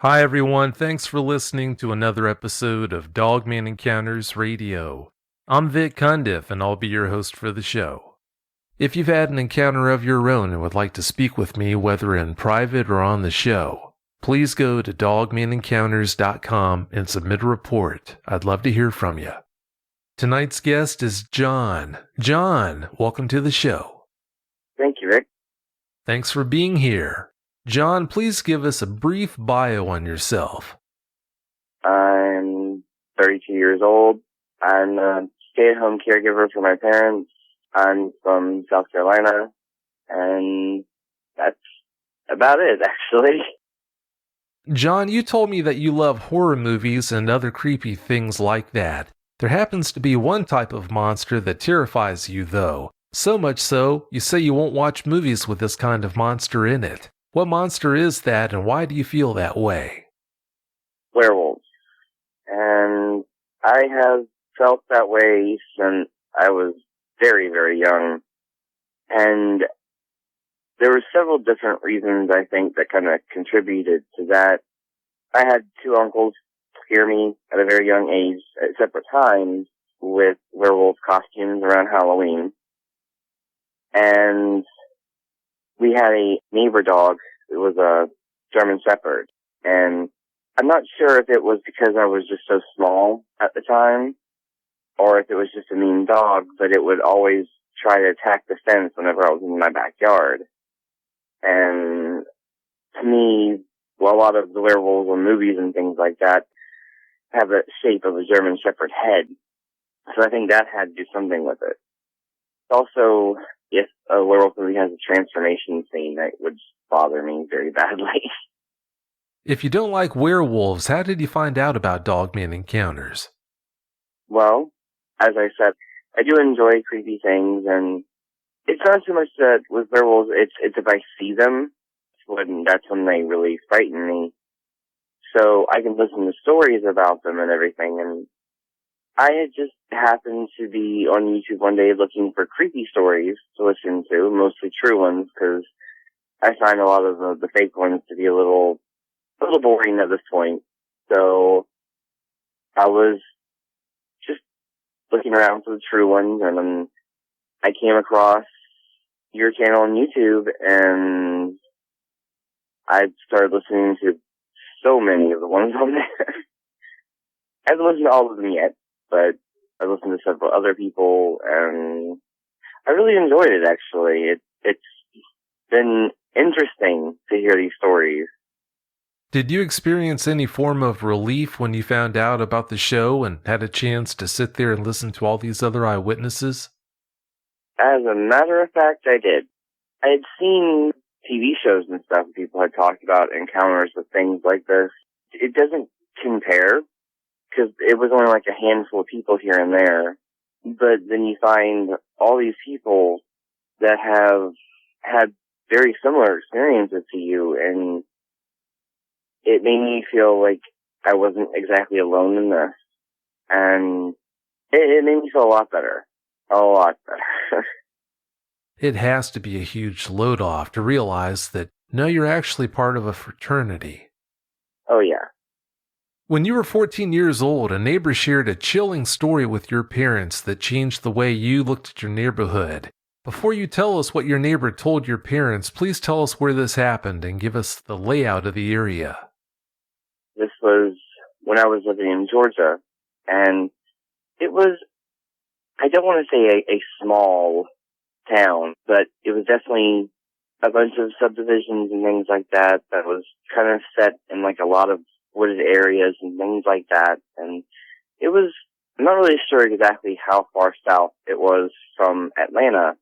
Hi, everyone. Thanks for listening to another episode of Dogman Encounters Radio. I'm Vic Cundiff, and I'll be your host for the show. If you've had an encounter of your own and would like to speak with me, whether in private or on the show, please go to dogmanencounters.com and submit a report. I'd love to hear from you. Tonight's guest is John. John, welcome to the show. Thank you, Rick. Thanks for being here. John, please give us a brief bio on yourself. I'm 32 years old. I'm a stay-at-home caregiver for my parents. I'm from South Carolina, and that's about it, actually. John, you told me that you love horror movies and other creepy things like that. There happens to be one type of monster that terrifies you, though. So much so, you say you won't watch movies with this kind of monster in it. What monster is that, and why do you feel that way? Werewolves. And I have felt that way since I was very, very young. And there were several different reasons, I think, that kind of contributed to that. I had two uncles scare me at a very young age at separate times with werewolf costumes around Halloween. And we had a neighbor dog. It was a German Shepherd. And I'm not sure if it was because I was just so small at the time, or if it was just a mean dog, but it would always try to attack the fence whenever I was in my backyard. And to me, well, a lot of the werewolves in movies and things like that have the shape of a German Shepherd head. So I think that had to do something with it. Also, if a werewolf movie has a transformation scene, that would bother me very badly. If you don't like werewolves, how did you find out about Dogman Encounters? Well, as I said, I do enjoy creepy things, and it's not so much that with werewolves, it's if I see them, that's when they really frighten me. So I can listen to stories about them and everything, and I had just happened to be on YouTube one day looking for creepy stories to listen to, mostly true ones, because I find a lot of the fake ones to be a little boring at this point. So I was just looking around for the true ones, and then I came across your channel on YouTube, and I started listening to so many of the ones on there. I haven't listened to all of them yet, but I listened to several other people, and I really enjoyed it, actually. It's been interesting to hear these stories. Did you experience any form of relief when you found out about the show and had a chance to sit there and listen to all these other eyewitnesses? As a matter of fact, I did. I had seen TV shows and stuff, and people had talked about encounters with things like this. It doesn't compare, because it was only like a handful of people here and there. But then you find all these people that have had very similar experiences to you, and it made me feel like I wasn't exactly alone in this. And it made me feel a lot better. A lot better. It has to be a huge load off to realize that, no, you're actually part of a fraternity. Oh, yeah. When you were 14 years old, a neighbor shared a chilling story with your parents that changed the way you looked at your neighborhood. Before you tell us what your neighbor told your parents, please tell us where this happened and give us the layout of the area. This was when I was living in Georgia, and it was, I don't want to say a small town, but it was definitely a bunch of subdivisions and things like that was kind of set in like a lot of wooded areas and things like that. And it was, I'm not really sure exactly how far south it was from Atlanta,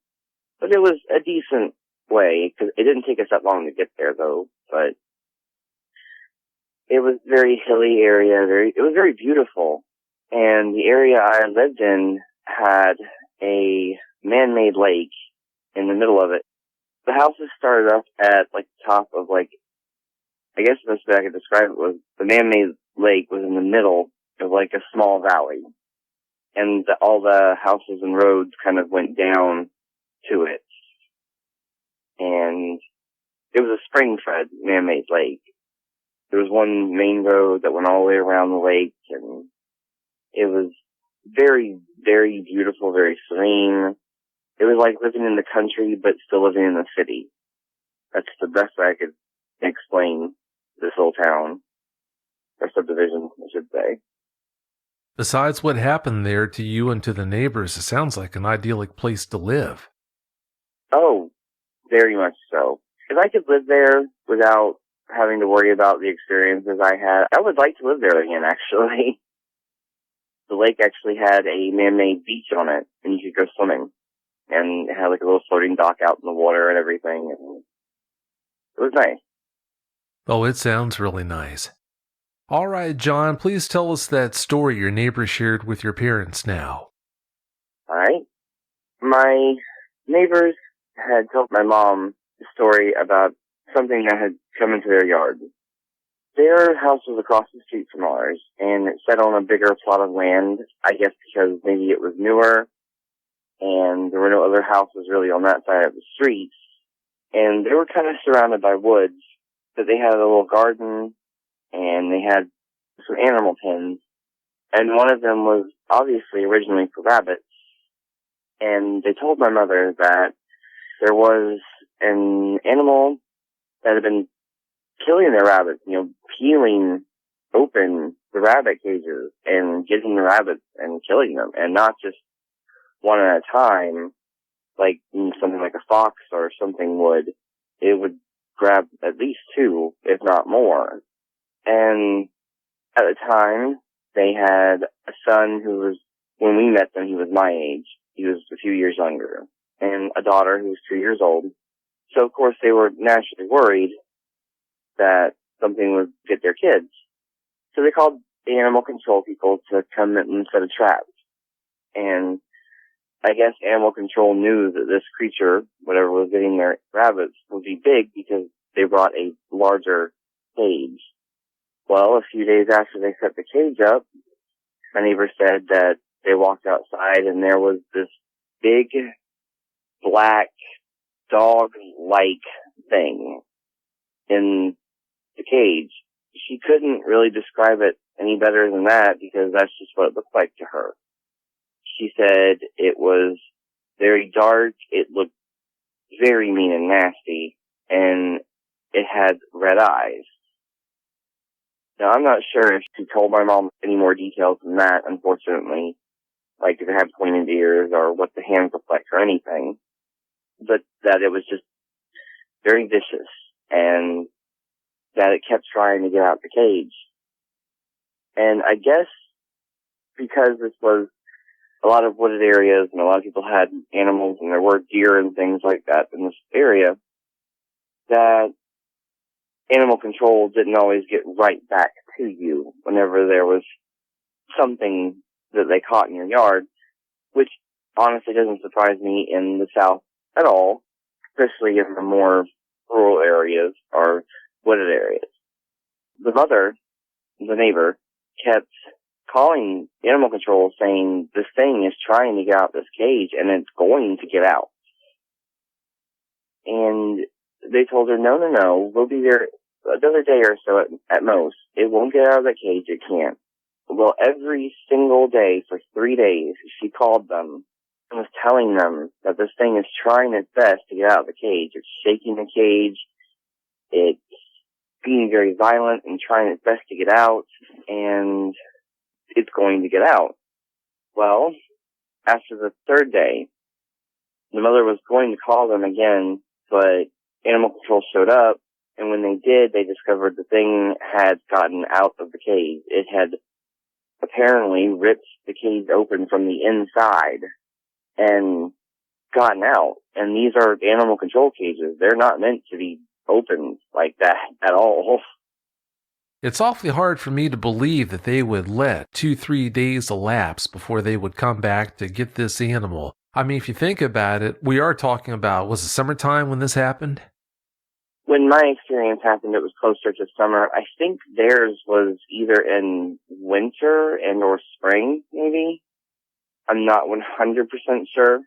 but it was a decent way, because it didn't take us that long to get there though. But it was very hilly area, it was very beautiful. And the area I lived in had a man-made lake in the middle of it. The houses started up at like the top of like, I guess the best way I could describe it was the man-made lake was in the middle of like a small valley. And all the houses and roads kind of went down to it. And it was a spring-fed man-made lake. There was one main road that went all the way around the lake, and it was very, very beautiful, very serene. It was like living in the country, but still living in the city. That's the best way I could explain this little town, or subdivision, I should say. Besides what happened there to you and to the neighbors, it sounds like an idyllic place to live. Oh, very much so. If I could live there without having to worry about the experiences I had, I would like to live there again, actually. The lake actually had a man-made beach on it, and you could go swimming. And it had like a little floating dock out in the water and everything. And it was nice. Oh, it sounds really nice. All right, John, please tell us that story your neighbor shared with your parents now. All right. My neighbors had told my mom a story about something that had come into their yard. Their house was across the street from ours, and it sat on a bigger plot of land, I guess because maybe it was newer, and there were no other houses really on that side of the street. And they were kind of surrounded by woods, but they had a little garden, and they had some animal pens, and one of them was obviously originally for rabbits. And they told my mother that there was an animal that had been killing their rabbits, peeling open the rabbit cages and getting the rabbits and killing them, and not just one at a time, like something like a fox or something would. It would grab at least two, if not more. And at the time, they had a son who was, when we met them, he was my age. He was a few years younger. And a daughter who was 2 years old. So, of course, they were naturally worried that something would get their kids. So they called the animal control people to come and set a trap. And I guess animal control knew that this creature, whatever was getting their rabbits, would be big because they brought a larger cage. Well, a few days after they set the cage up, my neighbor said that they walked outside and there was this big, black, dog-like thing in the cage. She couldn't really describe it any better than that because that's just what it looked like to her. She said it was very dark, it looked very mean and nasty, and it had red eyes. Now, I'm not sure if she told my mom any more details than that, unfortunately, like if it had pointed ears or what the hands looked like or anything, but that it was just very vicious and that it kept trying to get out the cage. And I guess because this was a lot of wooded areas and a lot of people had animals and there were deer and things like that in this area, that animal control didn't always get right back to you whenever there was something that they caught in your yard, which honestly doesn't surprise me in the South at all, especially in the more rural areas or wooded areas. The mother, the neighbor, kept calling animal control saying this thing is trying to get out this cage and it's going to get out. And they told her, no, we'll be there another day or so at most. It won't get out of the cage, it can't. Well, every single day for 3 days, she called them and was telling them that this thing is trying its best to get out of the cage. It's shaking the cage. It's being very violent and trying its best to get out, and it's going to get out. Well, after the third day, the mother was going to call them again, but animal control showed up, and when they did, they discovered the thing had gotten out of the cage. It had apparently ripped the cage open from the inside and gotten out. And these are animal control cages. They're not meant to be opened like that at all. It's awfully hard for me to believe that they would let 2-3 days elapse before they would come back to get this animal. I mean, if you think about it, we are talking about, was it summertime when this happened? When my experience happened, it was closer to summer. I think theirs was either in winter and or spring, maybe. I'm not 100% sure.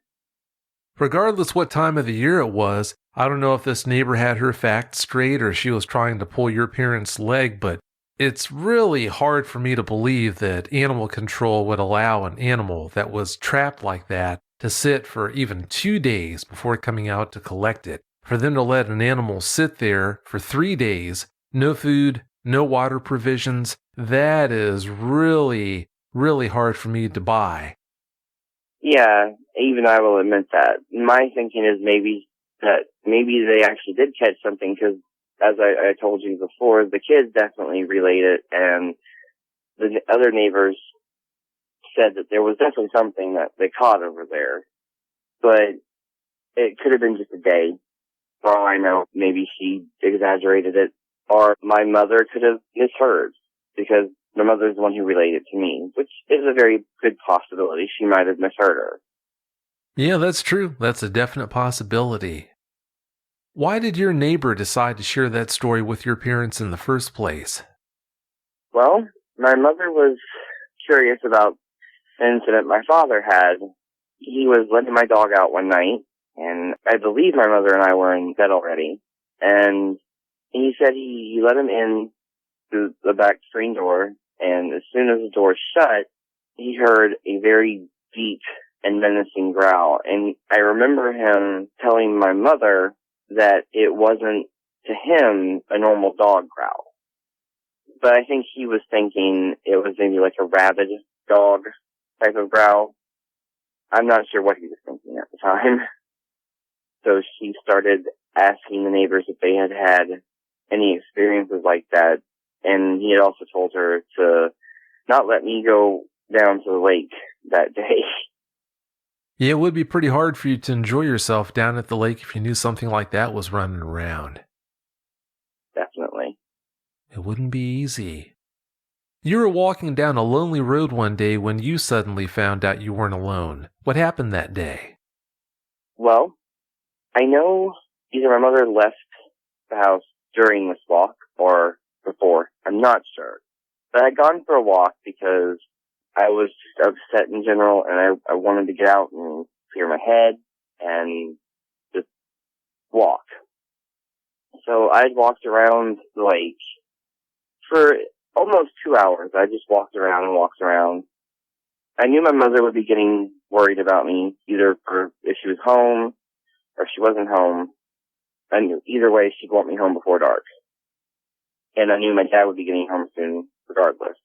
Regardless what time of the year it was, I don't know if this neighbor had her facts straight or she was trying to pull your parents' leg, but it's really hard for me to believe that animal control would allow an animal that was trapped like that to sit for even 2 days before coming out to collect it. For them to let an animal sit there for 3 days, no food, no water provisions, that is really, really hard for me to buy. Yeah, even I will admit that. My thinking is maybe they actually did catch something, because as I told you before, the kids definitely relayed it, and the other neighbors said that there was definitely something that they caught over there. But it could have been just a day. For all I know, maybe she exaggerated it, or my mother could have misheard, because my mother's the one who relayed it to me, which is a very good possibility. She might have misheard her. Yeah, that's true. That's a definite possibility. Why did your neighbor decide to share that story with your parents in the first place? Well, my mother was curious about an incident my father had. He was letting my dog out one night, and I believe my mother and I were in bed already, and he said he let him in through the back screen door, and as soon as the door shut, he heard a very deep and menacing growl. And I remember him telling my mother that it wasn't, to him, a normal dog growl. But I think he was thinking it was maybe like a rabid dog type of growl. I'm not sure what he was thinking at the time. So she started asking the neighbors if they had had any experiences like that. And he had also told her to not let me go down to the lake that day. Yeah, it would be pretty hard for you to enjoy yourself down at the lake if you knew something like that was running around. Definitely. It wouldn't be easy. You were walking down a lonely road one day when you suddenly found out you weren't alone. What happened that day? Well, I know either my mother left the house during this walk or before. I'm not sure. But I'd gone for a walk because I was just upset in general, and I wanted to get out and clear my head and just walk. So I'd walked around the lake for almost 2 hours. I just walked around and walked around. I knew my mother would be getting worried about me, either for if she was home or if she wasn't home. I knew either way she'd want me home before dark. And I knew my dad would be getting home soon regardless.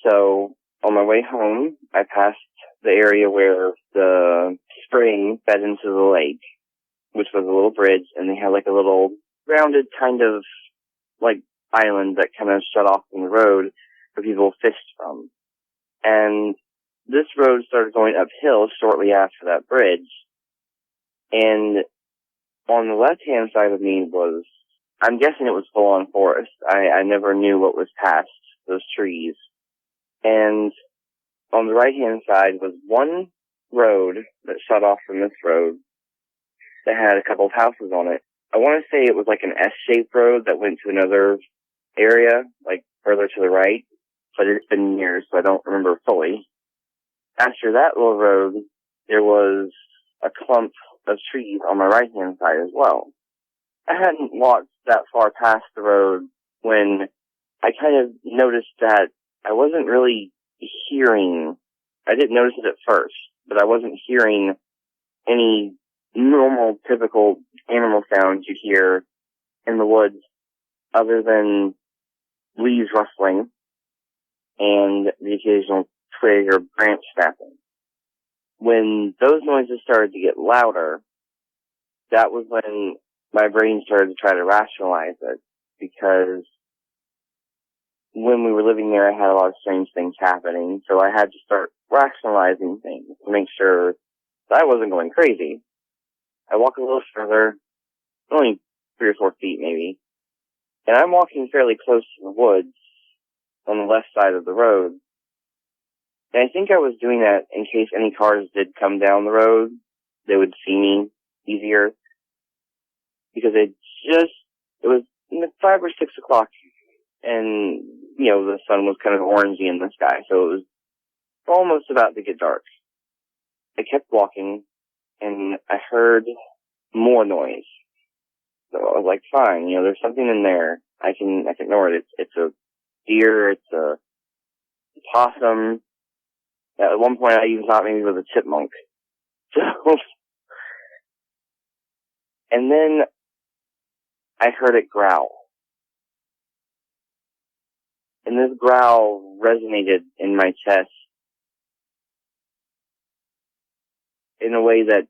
So on my way home, I passed the area where the spring fed into the lake, which was a little bridge, and they had like a little rounded kind of like island that kind of shut off from the road where people fished from. And this road started going uphill shortly after that bridge. And on the left-hand side of me was, I'm guessing it was full-on forest. I never knew what was past those trees. And on the right-hand side was one road that shut off from this road that had a couple of houses on it. I want to say it was like an S-shaped road that went to another area, like further to the right, but it's been years, so I don't remember fully. After that little road, there was a clump of trees on my right-hand side as well. I hadn't walked that far past the road when I kind of noticed that I wasn't really hearing, I didn't notice it at first, but I wasn't hearing any normal, typical animal sounds you'd hear in the woods other than leaves rustling and the occasional twig or branch snapping. When those noises started to get louder, that was when my brain started to try to rationalize it, because when we were living there, I had a lot of strange things happening, so I had to start rationalizing things to make sure that I wasn't going crazy. I walk a little further, only 3 or 4 feet maybe, and I'm walking fairly close to the woods on the left side of the road. And I think I was doing that in case any cars did come down the road, they would see me easier. Because it was 5 or 6 o'clock, and, the sun was kind of orangey in the sky, so it was almost about to get dark. I kept walking, and I heard more noise. So I was like, fine, there's something in there. I can ignore it. It's a deer, it's a possum. At one point I even thought maybe it was a chipmunk. So, and then I heard it growl. And this growl resonated in my chest in a way that,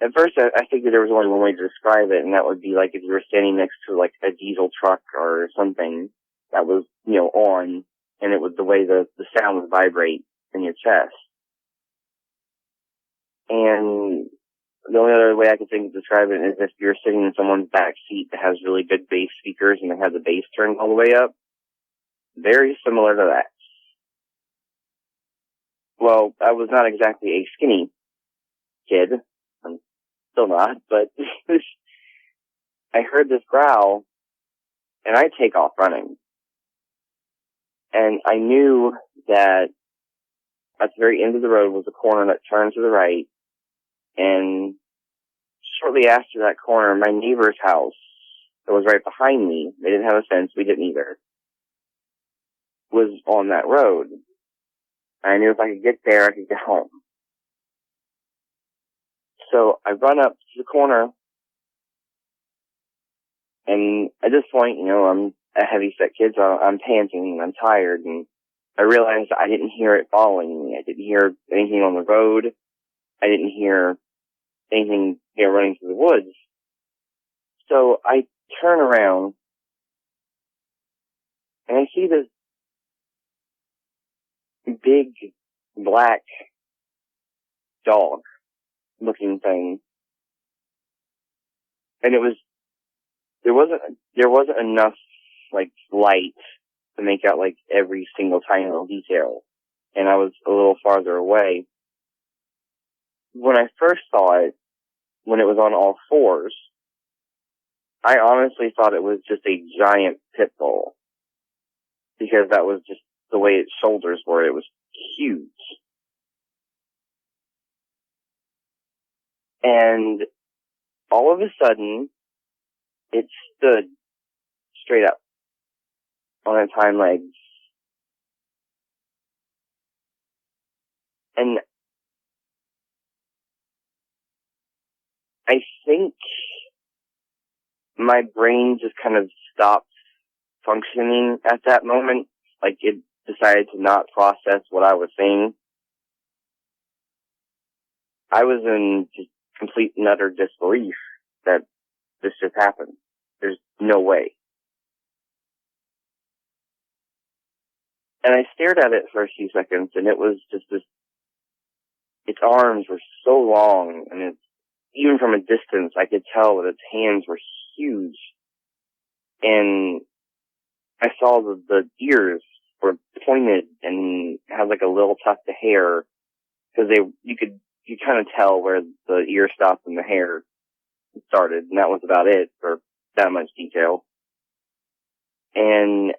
at first I figured there was only one way to describe it, and that would be like if you were standing next to like a diesel truck or something that was, on, and it was the way the sound would vibrate in your chest. And the only other way I could think of describing it is if you're sitting in someone's back seat that has really good bass speakers and they have the bass turned all the way up. Very similar to that. Well, I was not exactly a skinny kid. I'm still not, but I heard this growl and I take off running. And I knew that at the very end of the road was a corner that turned to the right. And shortly after that corner, my neighbor's house that was right behind me, they didn't have a fence, we didn't either, was on that road. I knew if I could get there, I could get home. So I run up to the corner, and at this point, I'm a heavy-set kid, so I'm panting and I'm tired, and I realized I didn't hear it following me. I didn't hear anything on the road. I didn't hear anything, running through the woods. So I turn around, and I see this big, black dog looking thing. And there wasn't enough, light to make out, every single tiny little detail. And I was a little farther away. When I first saw it, when it was on all fours, I honestly thought it was just a giant pit bull. Because that was just the way its shoulders were. It was huge. And all of a sudden, it stood straight up on its hind legs. And I think my brain just kind of stopped functioning at that moment. It decided to not process what I was seeing. I was in just complete and utter disbelief that this just happened. There's no way. And I stared at it for a few seconds, and it was just its arms were so long, and even from a distance, I could tell that its hands were huge. And I saw the ears were pointed and had a little tuft of hair, because you kind of tell where the ear stopped and the hair started, and that was about it for that much detail. And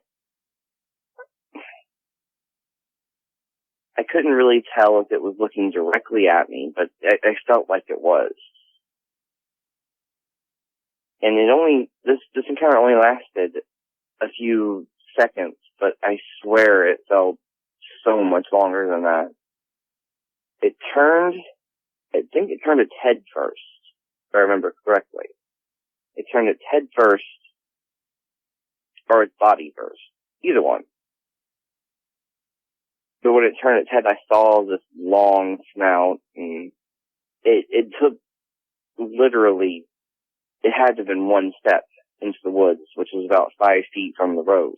I couldn't really tell if it was looking directly at me, but I felt like it was. And this encounter only lasted a few seconds, but I swear it felt so much longer than that. I think it turned its head first, if I remember correctly. It turned its head first, or its body first. Either one. But when it turned its head, I saw this long snout, and it took literally, it had to have been one step into the woods, which was about 5 feet from the road.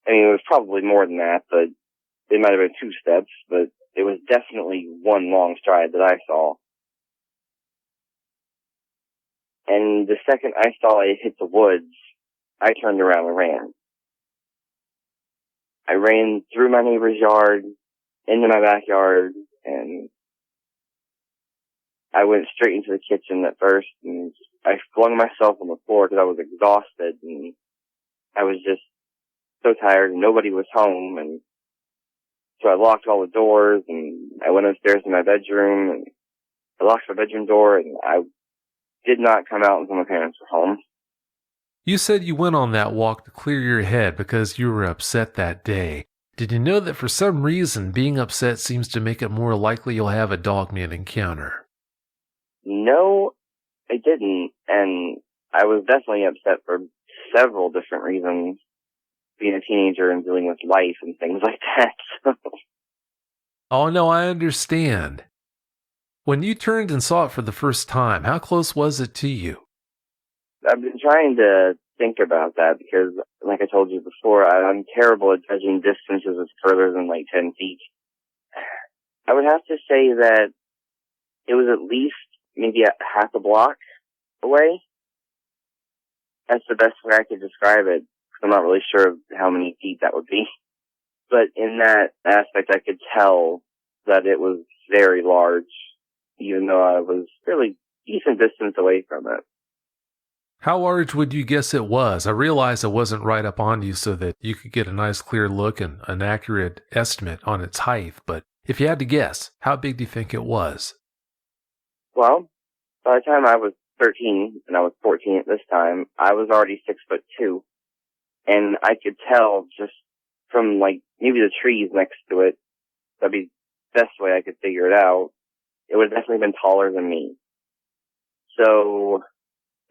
I mean, it was probably more than that, but it might have been 2 steps, but it was definitely one long stride that I saw. And the second I saw it hit the woods, I turned around and ran. I ran through my neighbor's yard, into my backyard, and I went straight into the kitchen at first, and I flung myself on the floor because I was exhausted, and I was just so tired, and nobody was home, and so I locked all the doors, and I went upstairs to my bedroom, and I locked my bedroom door, and I did not come out until my parents were home. You said you went on that walk to clear your head because you were upset that day. Did you know that for some reason being upset seems to make it more likely you'll have a Dogman encounter? No, I didn't, and I was definitely upset for several different reasons, being a teenager and dealing with life and things like that. Oh no, I understand. When you turned and saw it for the first time, how close was it to you? I've been trying to think about that because, like I told you before, I'm terrible at judging distances as further than like 10 feet. I would have to say that it was at least maybe a half a block away. That's the best way I could describe it. I'm not really sure of how many feet that would be. But in that aspect, I could tell that it was very large, even though I was fairly decent distance away from it. How large would you guess it was? I realize it wasn't right up on you so that you could get a nice clear look and an accurate estimate on its height, but if you had to guess, how big do you think it was? Well, by the time I was 13, and I was 14 at this time, I was already 6'2", and I could tell just from, like, maybe the trees next to it, that'd be the best way I could figure it out, it would have definitely been taller than me. So,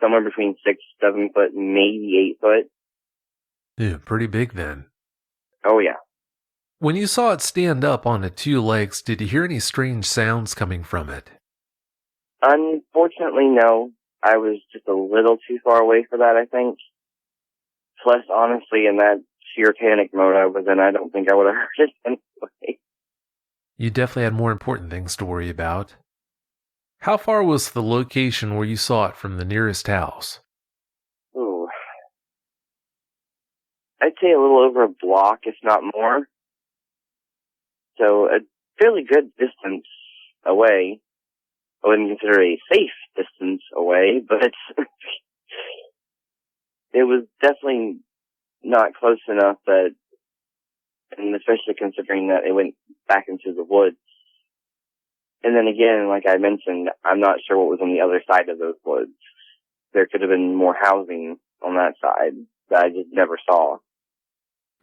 somewhere between 6, 7 foot, maybe 8 foot. Yeah, pretty big then. Oh, yeah. When you saw it stand up on its two legs, did you hear any strange sounds coming from it? Unfortunately, no. I was just a little too far away for that, I think. Plus, honestly, in that sheer panic mode I was in, I don't think I would have heard it anyway. You definitely had more important things to worry about. How far was the location where you saw it from the nearest house? Ooh. I'd say a little over a block, if not more. So, a fairly good distance away. I wouldn't consider a safe distance away, but it was definitely not close enough that, and especially considering that it went back into the woods. And then again, like I mentioned, I'm not sure what was on the other side of those woods. There could have been more housing on that side that I just never saw.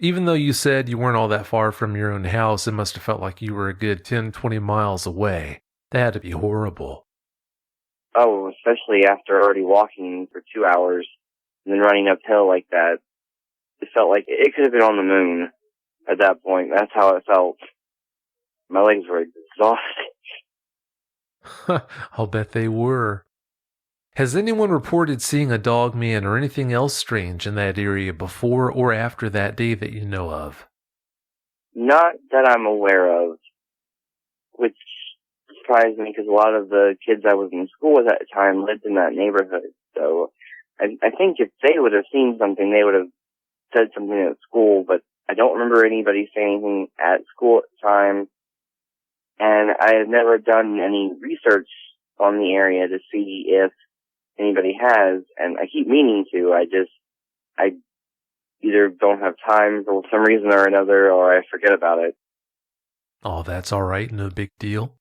Even though you said you weren't all that far from your own house, it must have felt like you were a good 10, 20 miles away. That had to be horrible. Oh, especially after already walking for 2 hours and then running uphill like that. It felt like it could have been on the moon at that point. That's how it felt. My legs were exhausted. I'll bet they were. Has anyone reported seeing a Dogman or anything else strange in that area before or after that day that you know of? Not that I'm aware of, which surprised me because a lot of the kids I was in school with at the time lived in that neighborhood. So I think if they would have seen something, they would have said something at school, but I don't remember anybody saying anything at school at the time. And I have never done any research on the area to see if anybody has, and I keep meaning to. I either don't have time for some reason or another, or I forget about it. Oh, that's all right, no big deal.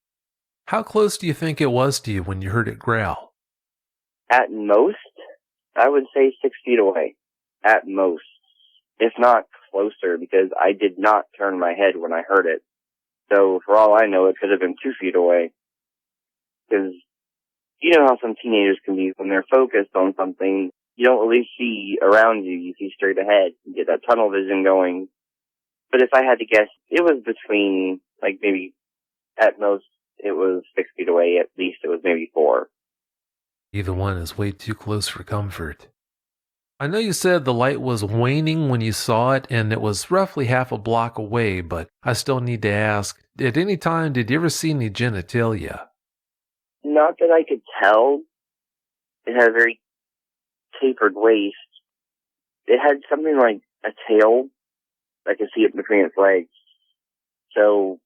How close do you think it was to you when you heard it growl? At most, I would say 6 feet away. At most. If not closer, because I did not turn my head when I heard it. So, for all I know, it could have been 2 feet away. Because you know how some teenagers can be when they're focused on something. You don't really see around you. You see straight ahead. You get that tunnel vision going. But if I had to guess, it was between, like, maybe at most, it was 6 feet away. At least it was maybe 4. Either one is way too close for comfort. I know you said the light was waning when you saw it, and it was roughly half a block away, but I still need to ask, at any time did you ever see any genitalia? Not that I could tell. It had a very tapered waist. It had something like a tail. I could see it between its legs. So,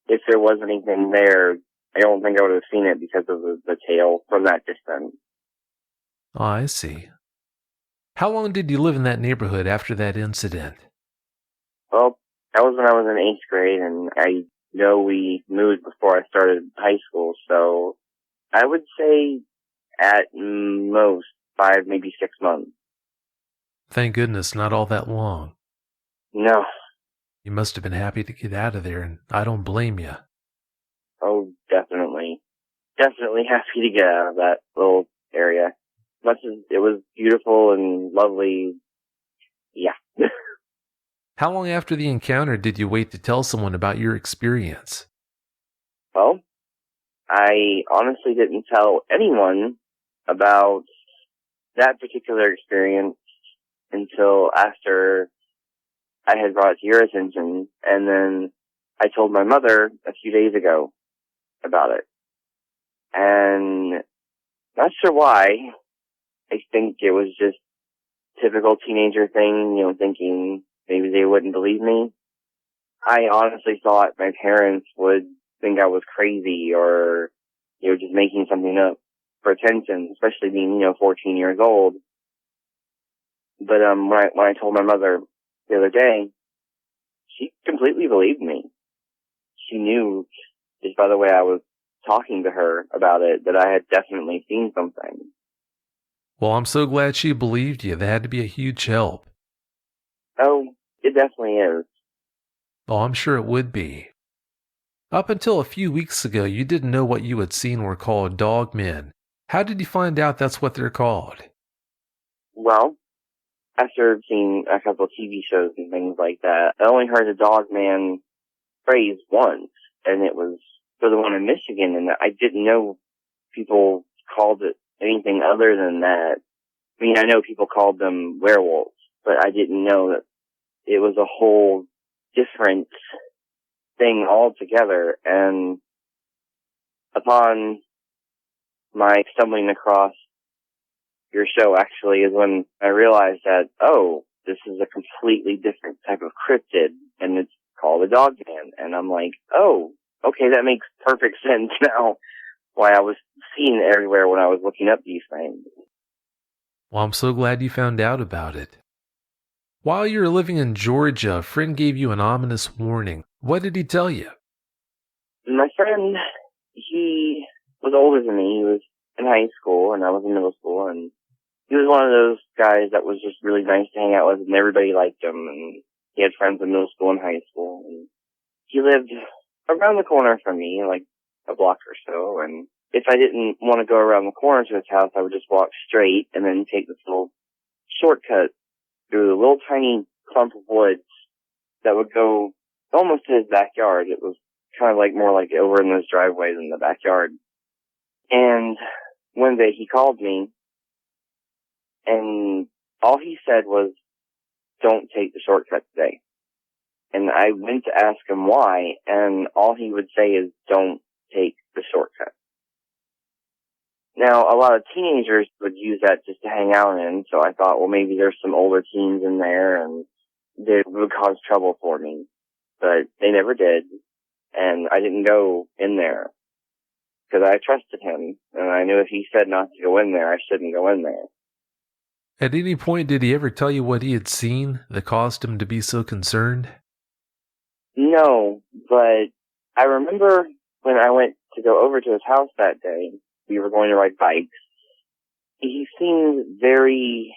if there was anything there, I don't think I would have seen it because of the tail from that distance. Oh, I see. How long did you live in that neighborhood after that incident? Well, that was when I was in 8th grade, and I know we moved before I started high school, so I would say at most 5, maybe 6 months. Thank goodness, not all that long. No. You must have been happy to get out of there, and I don't blame you. Oh, definitely. Definitely happy to get out of that little area. Much as it was beautiful and lovely, yeah. How long after the encounter did you wait to tell someone about your experience? Well, I honestly didn't tell anyone about that particular experience until after I had brought it to your attention, and then I told my mother a few days ago about it. And not sure why. I think it was just typical teenager thing, thinking maybe they wouldn't believe me. I honestly thought my parents would think I was crazy or, just making something up for attention, especially being, 14 years old. But when I told my mother the other day, she completely believed me. She knew just by the way I was talking to her about it that I had definitely seen something. Well, I'm so glad she believed you. That had to be a huge help. Oh, it definitely is. Oh, I'm sure it would be. Up until a few weeks ago, you didn't know what you had seen were called dogmen. How did you find out that's what they're called? Well, after seeing a couple of TV shows and things like that, I only heard the dogman phrase once, and it was for the one in Michigan, and I didn't know people called it anything other than that. I mean, I know people called them werewolves, but I didn't know that it was a whole different thing altogether. And upon my stumbling across your show actually is when I realized that, oh, this is a completely different type of cryptid, and it's called a dogman. And I'm like, oh, okay, that makes perfect sense now why I was seeing it everywhere when I was looking up these things. Well, I'm so glad you found out about it. While you were living in Georgia, a friend gave you an ominous warning. What did he tell you? My friend, he was older than me. He was in high school, and I was in middle school, and he was one of those guys that was just really nice to hang out with, and everybody liked him, and he had friends in middle school and high school, and he lived around the corner from me, like a block or so, and if I didn't want to go around the corner to his house, I would just walk straight and then take this little shortcut through a little tiny clump of woods that would go almost to his backyard. It was kind of like more like over in those driveways in the backyard. And one day he called me, and all he said was, "Don't take the shortcut today." And I went to ask him why, and all he would say is, "Don't take the shortcut." Now, a lot of teenagers would use that just to hang out in, so I thought, well, maybe there's some older teens in there, and they would cause trouble for me. But they never did, and I didn't go in there, because I trusted him, and I knew if he said not to go in there, I shouldn't go in there. At any point, did he ever tell you what he had seen that caused him to be so concerned? No, but I remember when I went to go over to his house that day, we were going to ride bikes. He seemed very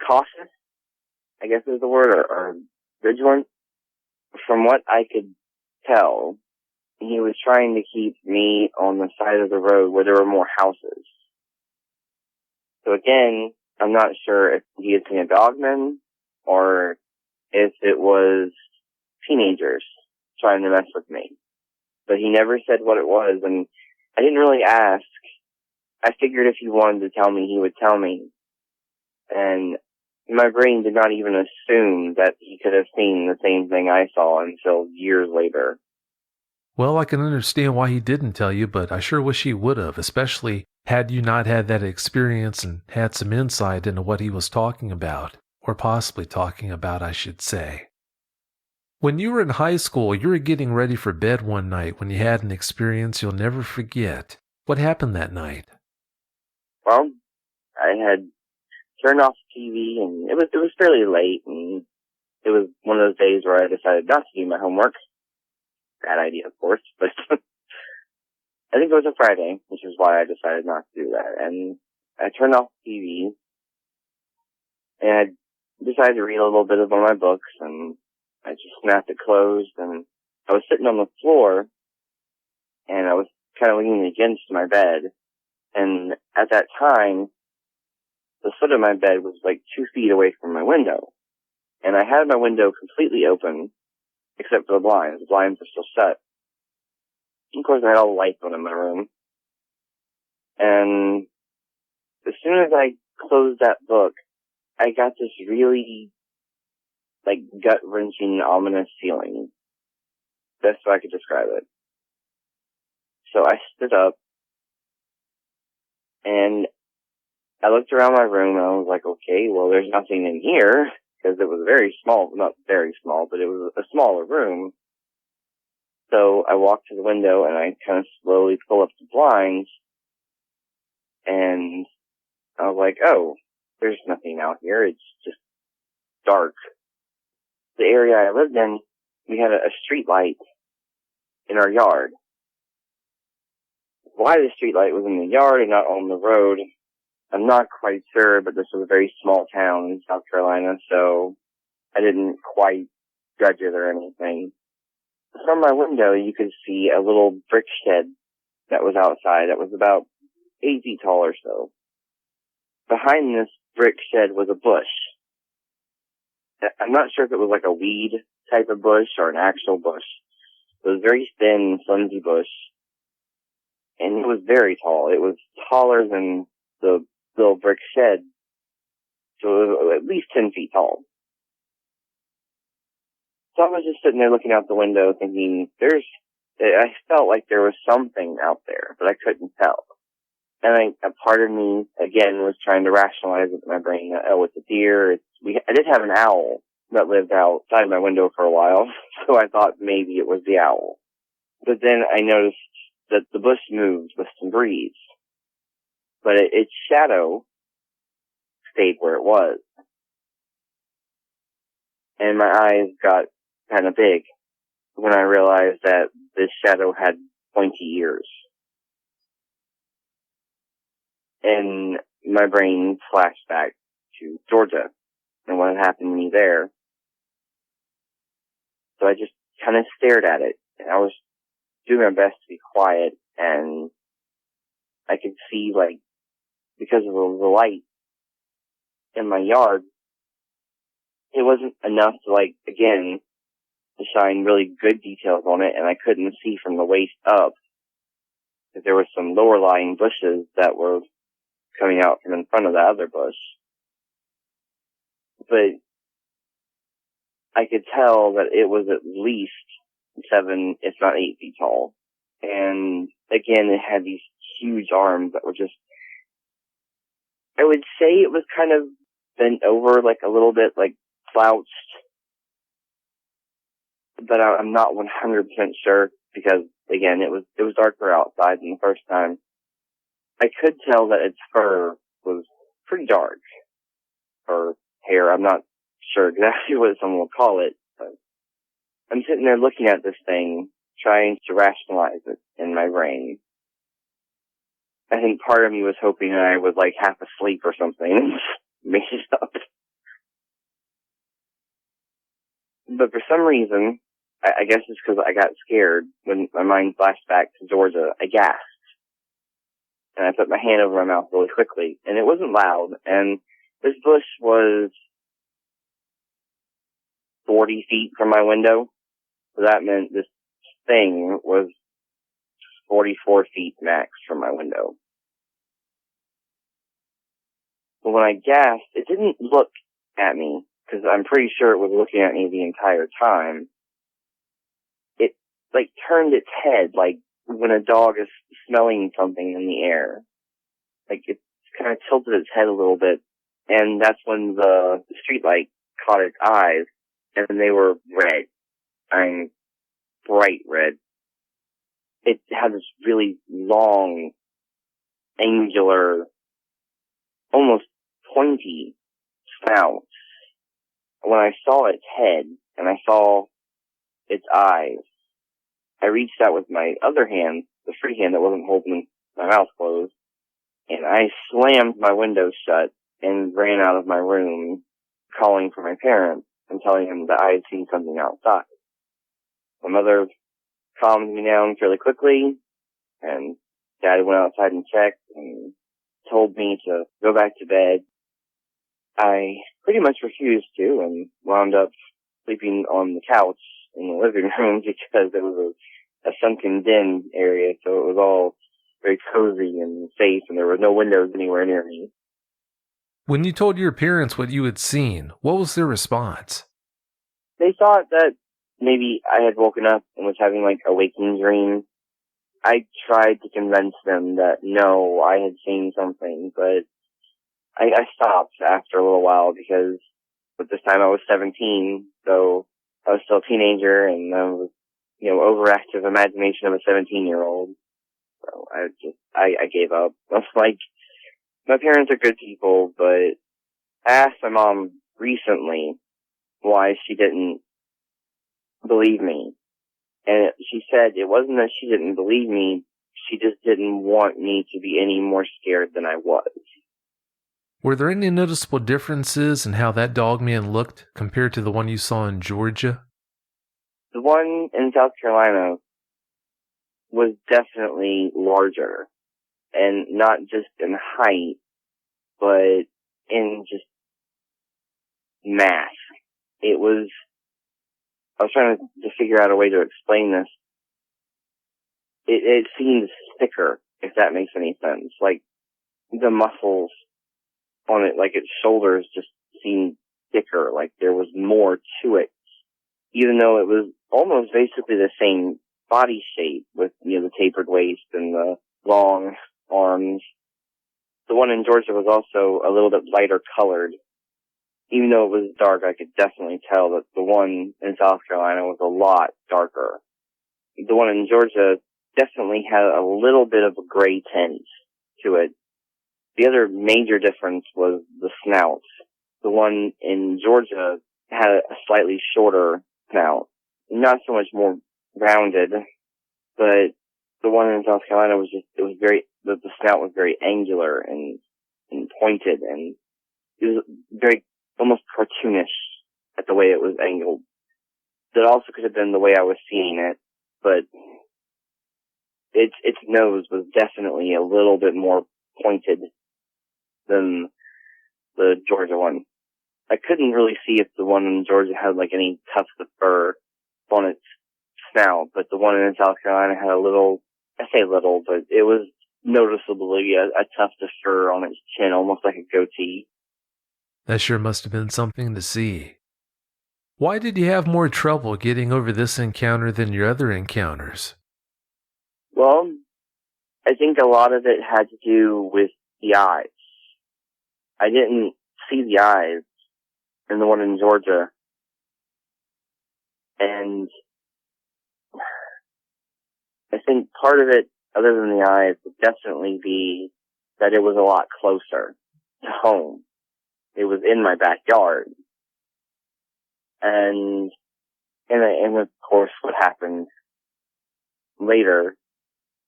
cautious, I guess is the word, or vigilant. From what I could tell, he was trying to keep me on the side of the road where there were more houses. So again, I'm not sure if he had seen a dogman or if it was teenagers trying to mess with me. But he never said what it was, and I didn't really ask. I figured if he wanted to tell me, he would tell me. And my brain did not even assume that he could have seen the same thing I saw until years later. Well, I can understand why he didn't tell you, but I sure wish he would have, especially had you not had that experience and had some insight into what he was talking about, or possibly talking about, I should say. When you were in high school, you were getting ready for bed one night when you had an experience you'll never forget. What happened that night? Well, I had turned off the TV, and it was fairly late, and it was one of those days where I decided not to do my homework. Bad idea, of course, but I think it was a Friday, which is why I decided not to do that. And I turned off the TV, and I decided to read a little bit of one of my books, and I just snapped it closed, and I was sitting on the floor, and I was kind of leaning against my bed, and at that time, the foot of my bed was like 2 feet away from my window, and I had my window completely open, except for the blinds. The blinds were still shut. Of course, I had all the lights on in my room, and as soon as I closed that book, I got this really, like, gut-wrenching, ominous feeling. That's how I could describe it. So I stood up, and I looked around my room, and I was like, okay, well, there's nothing in here, because it was very small, not very small, but it was a smaller room. So I walked to the window, and I kind of slowly pull up the blinds, and I was like, oh, there's nothing out here, it's just dark. The area I lived in, we had a street light in our yard. Why the street light was in the yard and not on the road, I'm not quite sure, but this was a very small town in South Carolina, so I didn't quite judge it or anything. From my window, you could see a little brick shed that was outside that was about 8 feet tall or so. Behind this brick shed was a bush. I'm not sure if it was like a weed type of bush or an actual bush. It was very thin, flimsy bush, and it was very tall. It was taller than the little brick shed, so it was at least 10 feet tall. So I was just sitting there looking out the window thinking, I felt like there was something out there, but I couldn't tell. And a part of me, again, was trying to rationalize it in my brain. Oh, it's a deer. I did have an owl that lived outside my window for a while, so I thought maybe it was the owl. But then I noticed that the bush moved with some breeze, but its shadow stayed where it was. And my eyes got kind of big when I realized that this shadow had pointy ears. And my brain flashed back to Georgia and what had happened to me there. So I just kind of stared at it, and I was doing my best to be quiet, and I could see, like, because of the light in my yard, it wasn't enough to, like, again, to shine really good details on it, and I couldn't see from the waist up, because there were some lower-lying bushes that were coming out from in front of the other bush. But I could tell that it was at least 7, if not 8 feet tall. And again, it had these huge arms that were just, I would say it was kind of bent over, like a little bit, like slouched. But I'm not 100% sure, because again, it was darker outside than the first time. I could tell that its fur was pretty dark, or hair. I'm not sure exactly what someone will call it, but I'm sitting there looking at this thing, trying to rationalize it in my brain. I think part of me was hoping I was like half asleep or something and made it up. But for some reason, I guess it's because I got scared when my mind flashed back to Georgia. I gasped. And I put my hand over my mouth really quickly. And it wasn't loud. And this bush was 40 feet from my window. So that meant this thing was 44 feet max from my window. But when I gasped, it didn't look at me, because I'm pretty sure it was looking at me the entire time. It, like, turned its head, like when a dog is smelling something in the air. Like, it kind of tilted its head a little bit, and that's when the streetlight caught its eyes, and they were red. I mean, bright red. It had this really long, angular, almost pointy snout. When I saw its head, and I saw its eyes, I reached out with my other hand, the free hand that wasn't holding my mouth closed. And I slammed my window shut and ran out of my room, calling for my parents and telling them that I had seen something outside. My mother calmed me down fairly quickly, and Dad went outside and checked and told me to go back to bed. I pretty much refused to and wound up sleeping on the couch in the living room because it was a sunken den area, so it was all very cozy and safe, and there were no windows anywhere near me. When you told your parents what you had seen, what was their response? They thought that maybe I had woken up and was having like a waking dream. I tried to convince them that no, I had seen something, but I stopped after a little while because at this time I was 17, so I was still a teenager and I was, overactive imagination of a 17-year-old. So I gave up. I was like, my parents are good people, but I asked my mom recently why she didn't believe me. And she said it wasn't that she didn't believe me, she just didn't want me to be any more scared than I was. Were there any noticeable differences in how that Dogman looked compared to the one you saw in Georgia? The one in South Carolina was definitely larger, and not just in height, but in just mass. I was trying to figure out a way to explain this. It seemed thicker, if that makes any sense. Like, the muscles on it, like its shoulders, just seemed thicker, like there was more to it. Even though it was almost basically the same body shape with, the tapered waist and the long arms. The one in Georgia was also a little bit lighter colored. Even though it was dark, I could definitely tell that the one in South Carolina was a lot darker. The one in Georgia definitely had a little bit of a gray tint to it. The other major difference was the snouts. The one in Georgia had a slightly shorter snout. Not so much more rounded, but the one in South Carolina the snout was very angular and pointed, and it was very almost cartoonish at the way it was angled. That also could have been the way I was seeing it, but its nose was definitely a little bit more pointed than the Georgia one. I couldn't really see if the one in Georgia had like any tufts of fur on its snout, but the one in South Carolina had a little, I say little, but it was noticeably a tuft of fur on its chin, almost like a goatee. That sure must have been something to see. Why did you have more trouble getting over this encounter than your other encounters? Well, I think a lot of it had to do with the eyes. I didn't see the eyes in the one in Georgia. And I think part of it, other than the eyes, would definitely be that it was a lot closer to home. It was in my backyard. And of course what happened later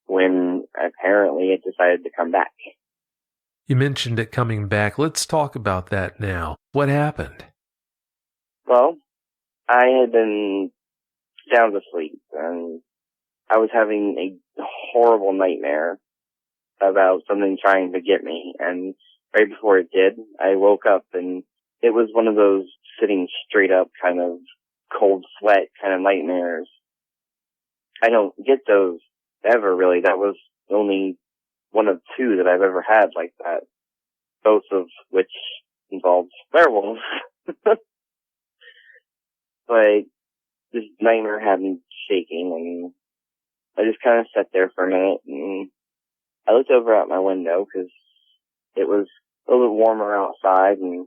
when apparently it decided to come back. You mentioned it coming back. Let's talk about that now. What happened? Well, I had been sound asleep, and I was having a horrible nightmare about something trying to get me, and right before it did, I woke up, and it was one of those sitting straight up kind of cold sweat kind of nightmares. I don't get those ever, really. That was only one of two that I've ever had like that, both of which involved werewolves. But this nightmare had me shaking, and I just kind of sat there for a minute, and I looked over out my window because it was a little bit warmer outside, and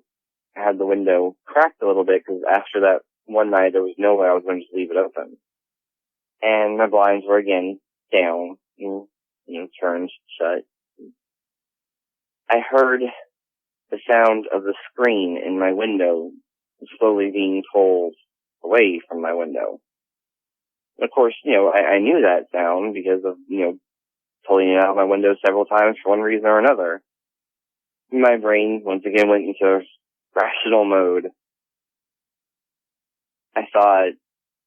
I had the window cracked a little bit because after that one night there was no way I was going to just leave it open. And my blinds were again down and, turned shut. I heard the sound of the screen in my window slowly being pulled away from my window. Of course, I knew that sound because of, pulling it out of my window several times for one reason or another. My brain once again went into rational mode. I thought,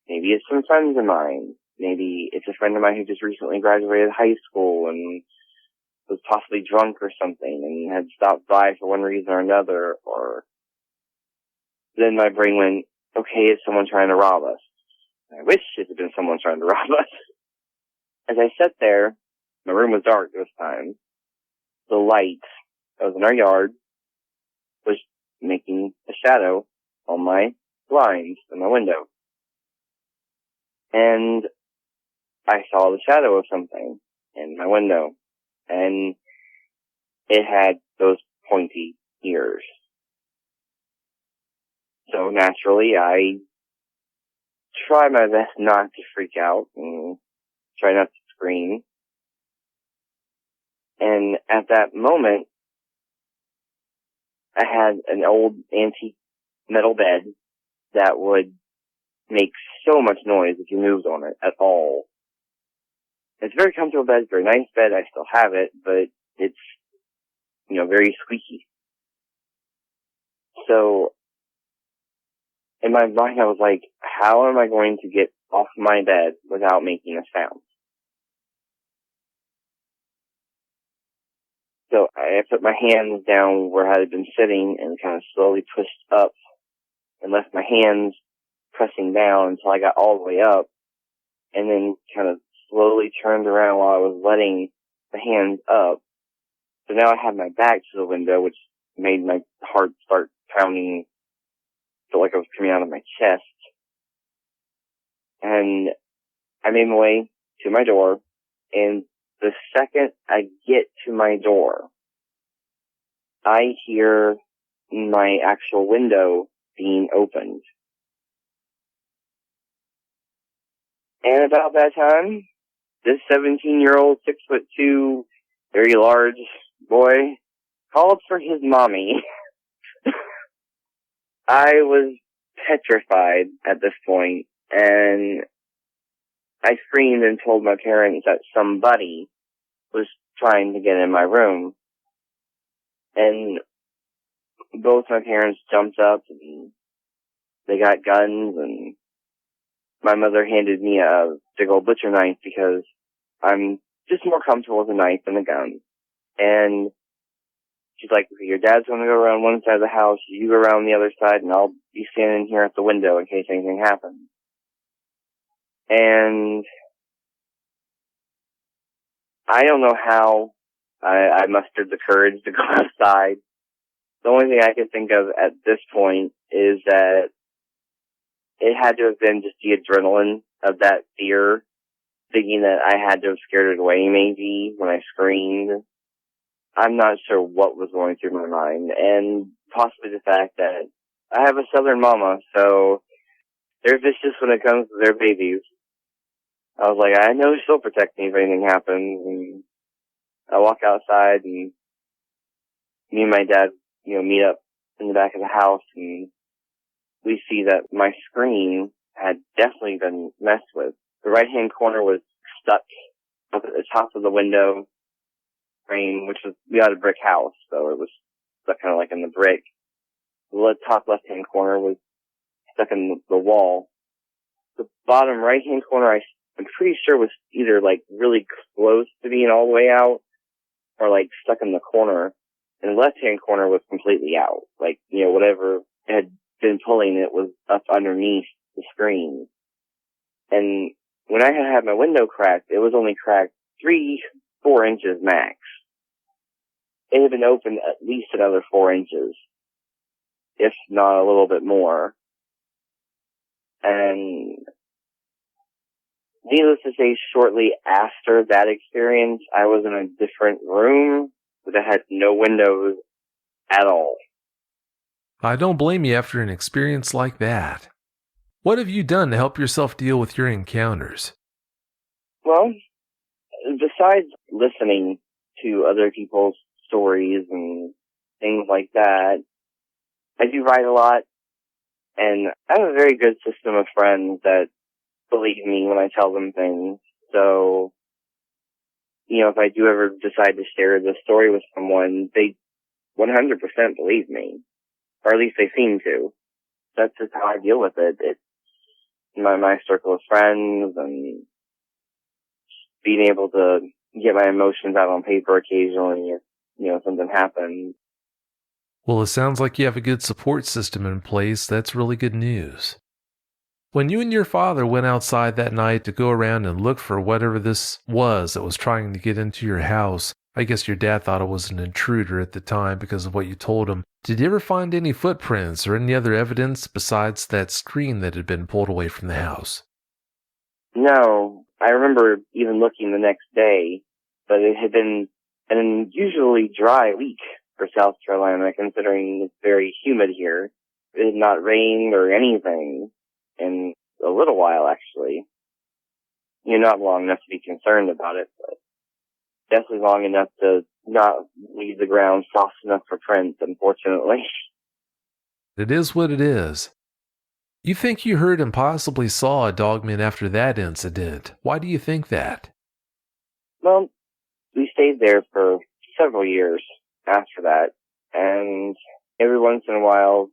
maybe it's some friends of mine. Maybe it's a friend of mine who just recently graduated high school and was possibly drunk or something and had stopped by for one reason or another. Or then my brain went, okay, it's someone trying to rob us. I wish it had been someone trying to rob us. As I sat there, my room was dark this time. The light that was in our yard was making a shadow on my blinds in my window. And I saw the shadow of something in my window. And it had those pointy ears. So naturally, I try my best not to freak out and try not to scream. And at that moment, I had an old antique metal bed that would make so much noise if you moved on it at all. It's a very comfortable bed, very nice bed. I still have it, but it's, very squeaky. So, in my mind, I was like, how am I going to get off my bed without making a sound? So I put my hands down where I had been sitting and kind of slowly pushed up and left my hands pressing down until I got all the way up, and then kind of slowly turned around while I was letting the hands up. So now I had my back to the window, which made my heart start pounding, felt like I was coming out of my chest. And I made my way to my door, and the second I get to my door, I hear my actual window being opened. And about that time, this 17-year-old, 6'2", very large boy called for his mommy. I was petrified at this point, and I screamed and told my parents that somebody was trying to get in my room. And both my parents jumped up and they got guns, and my mother handed me a big old butcher knife because I'm just more comfortable with a knife than a gun. And she's like, okay, your dad's going to go around one side of the house, you go around the other side, and I'll be standing here at the window in case anything happens. And I don't know how I mustered the courage to go outside. The only thing I can think of at this point is that it had to have been just the adrenaline of that fear, thinking that I had to have scared it away maybe when I screamed. I'm not sure what was going through my mind, and possibly the fact that I have a southern mama, so they're vicious when it comes to their babies. I was like, I know she'll protect me if anything happens. And I walk outside, and me and my dad, meet up in the back of the house, and we see that my screen had definitely been messed with. The right-hand corner was stuck up at the top of the window frame, which was, we had a brick house, so it was stuck kind of like in the brick. The top left-hand corner was stuck in the wall. The bottom right-hand corner, I'm pretty sure was either like really close to being all the way out or like stuck in the corner. And the left-hand corner was completely out. Like, whatever had been pulling it was up underneath the screen. And when I had my window cracked, it was only cracked 3-4 inches max. It had been opened at least another 4 inches, if not a little bit more. And needless to say, shortly after that experience, I was in a different room that had no windows at all. I don't blame you after an experience like that. What have you done to help yourself deal with your encounters? Well, besides listening to other people's stories and things like that, I do write a lot, and I have a very good system of friends that believe me when I tell them things. So if I do ever decide to share this story with someone, they 100% believe me. Or at least they seem to. That's just how I deal with it. It's my circle of friends and being able to get my emotions out on paper occasionally if, something happens. Well, it sounds like you have a good support system in place. That's really good news. When you and your father went outside that night to go around and look for whatever this was that was trying to get into your house, I guess your dad thought it was an intruder at the time because of what you told him. Did you ever find any footprints or any other evidence besides that screen that had been pulled away from the house? No. I remember even looking the next day, but it had been an unusually dry week for South Carolina, considering it's very humid here. It had not rained or anything in a little while, actually. Not long enough to be concerned about it, but definitely long enough to not leave the ground soft enough for prints, unfortunately. It is what it is. You think you heard and possibly saw a dogman after that incident. Why do you think that? Well, we stayed there for several years after that, and every once in a while,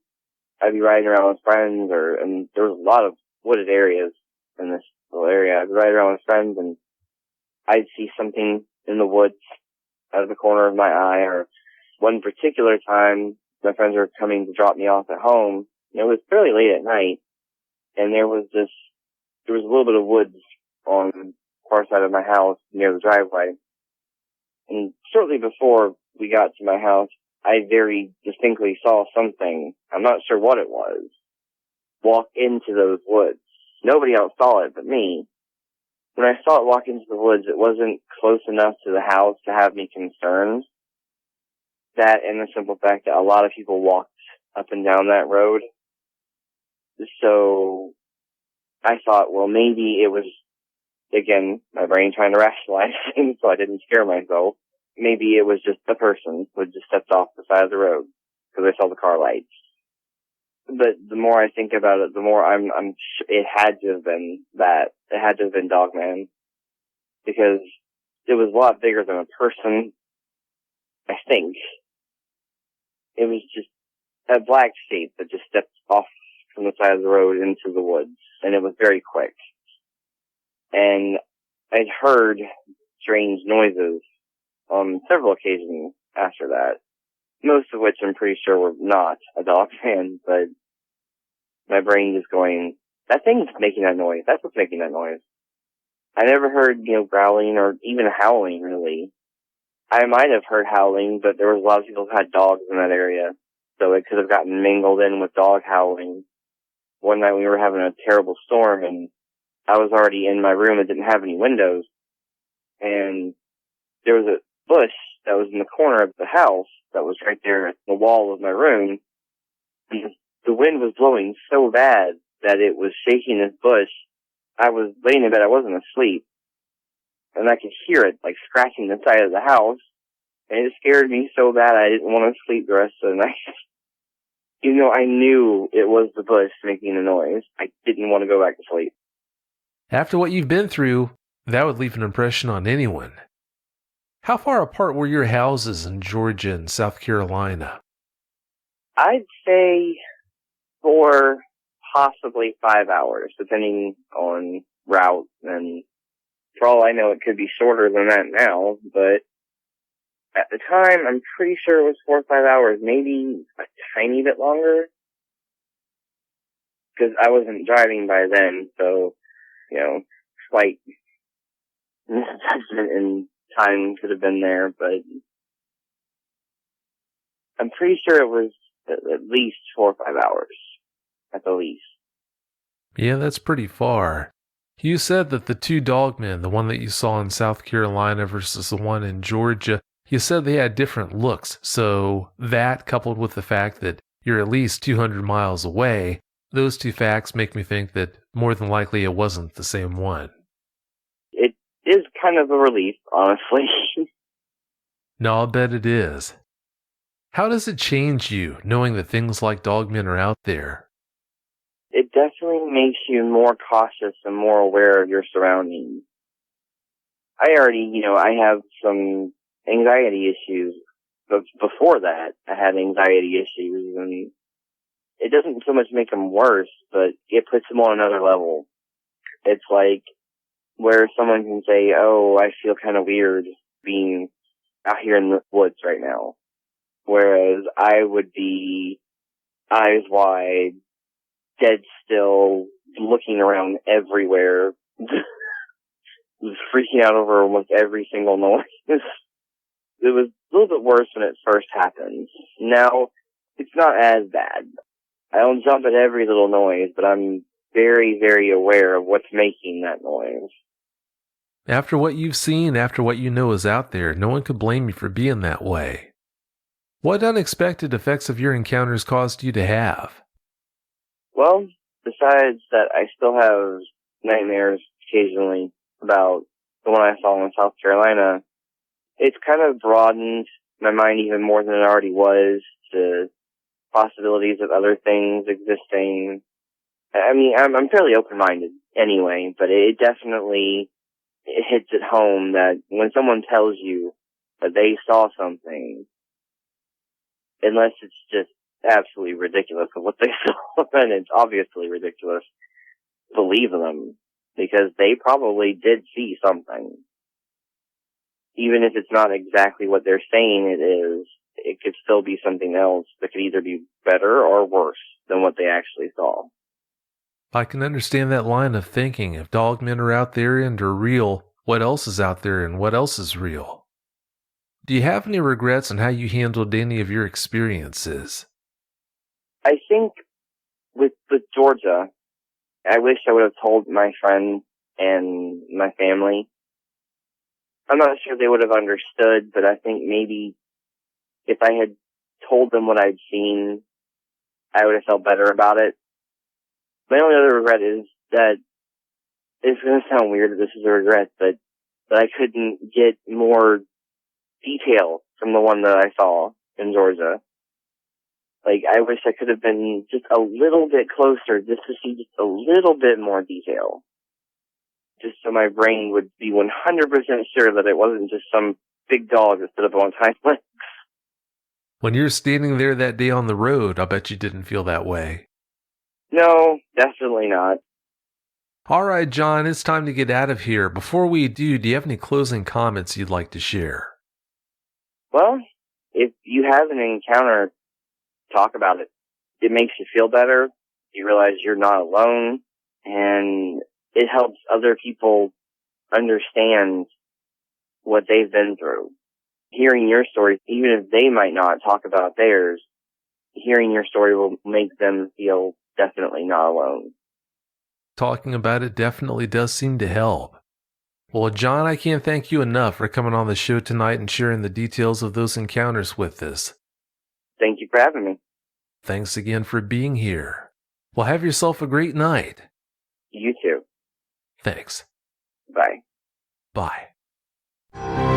I'd be riding around with friends, and there was a lot of wooded areas in this little area. I'd be riding around with friends, and I'd see something in the woods out of the corner of my eye. Or one particular time, my friends were coming to drop me off at home. It was fairly late at night, and there was a little bit of woods on the far side of my house near the driveway. And shortly before we got to my house, I very distinctly saw something, I'm not sure what it was, walk into those woods. Nobody else saw it but me. When I saw it walk into the woods, it wasn't close enough to the house to have me concerned. That and the simple fact that a lot of people walked up and down that road. So I thought, well, maybe it was, again, my brain trying to rationalize things so I didn't scare myself. Maybe it was just a person who had just stepped off the side of the road because I saw the car lights. But the more I think about it, the more it had to have been that. It had to have been Dogman, because it was a lot bigger than a person, I think. It was just a black shape that just stepped off from the side of the road into the woods, and it was very quick. And I'd heard strange noises on several occasions after that, most of which I'm pretty sure were not a Dogman, but my brain is going, that thing's making that noise. That's what's making that noise. I never heard, growling or even howling, really. I might have heard howling, but there was a lot of people who had dogs in that area, so it could have gotten mingled in with dog howling. One night we were having a terrible storm, and I was already in my room and didn't have any windows, and there was a bush that was in the corner of the house that was right there at the wall of my room, and the wind was blowing so bad that it was shaking this bush. I was laying in bed, I wasn't asleep, and I could hear it, scratching the side of the house, and it scared me so bad I didn't want to sleep the rest of the night. I knew it was the bush making the noise. I didn't want to go back to sleep. After what you've been through, that would leave an impression on anyone. How far apart were your houses in Georgia and South Carolina? I'd say 4, possibly 5 hours, depending on route. And for all I know, it could be shorter than that now. But at the time, I'm pretty sure it was 4 or 5 hours, maybe a tiny bit longer. Because I wasn't driving by then, so, slight misjudgment in time could have been there, but I'm pretty sure it was at least 4 or 5 hours, at the least. Yeah, that's pretty far. You said that the two dogmen, the one that you saw in South Carolina versus the one in Georgia, you said they had different looks, so that, coupled with the fact that you're at least 200 miles away, those two facts make me think that more than likely it wasn't the same one. It is kind of a relief, honestly. No, I'll bet it is. How does it change you, knowing that things like dogmen are out there? It definitely makes you more cautious and more aware of your surroundings. I have some anxiety issues. But before that, I had anxiety issues, and it doesn't so much make them worse, but it puts them on another level. It's like where someone can say, oh, I feel kind of weird being out here in the woods right now. Whereas I would be eyes wide, dead still, looking around everywhere, was freaking out over almost every single noise. It was a little bit worse when it first happened. Now, it's not as bad. I don't jump at every little noise, but I'm very, very aware of what's making that noise. After what you've seen, after what you know is out there, no one could blame you for being that way. What unexpected effects have your encounters caused you to have? Well, besides that, I still have nightmares occasionally about the one I saw in South Carolina. It's kind of broadened my mind even more than it already was to possibilities of other things existing. I mean, I'm fairly open-minded anyway, but it definitely hits it home that when someone tells you that they saw something, unless it's just absolutely ridiculous of what they saw, and it's obviously ridiculous, believe them, because they probably did see something. Even if it's not exactly what they're saying it is, it could still be something else that could either be better or worse than what they actually saw. I can understand that line of thinking. If dogmen are out there and are real, what else is out there and what else is real? Do you have any regrets on how you handled any of your experiences? I think with Georgia, I wish I would have told my friends and my family. I'm not sure they would have understood, but I think maybe if I had told them what I'd seen, I would have felt better about it. My only other regret is that it's going to sound weird that this is a regret, but I couldn't get more detail from the one that I saw in Georgia. Like, I wish I could have been just a little bit closer just to see just a little bit more detail. Just so my brain would be 100% sure that it wasn't just some big dog that stood up on hind legs. When you're standing there that day on the road, I bet you didn't feel that way. No, definitely not. All right, John, it's time to get out of here. Before we do you have any closing comments you'd like to share? Well, if you have an encounter, talk about it. It makes you feel better. You realize you're not alone, and it helps other people understand what they've been through. Hearing your story, even if they might not talk about theirs, hearing your story will make them feel definitely not alone. Talking about it definitely does seem to help. Well, John, I can't thank you enough for coming on the show tonight and sharing the details of those encounters with us. Thank you for having me. Thanks again for being here. Well, have yourself a great night. You too. Thanks. Bye. Bye.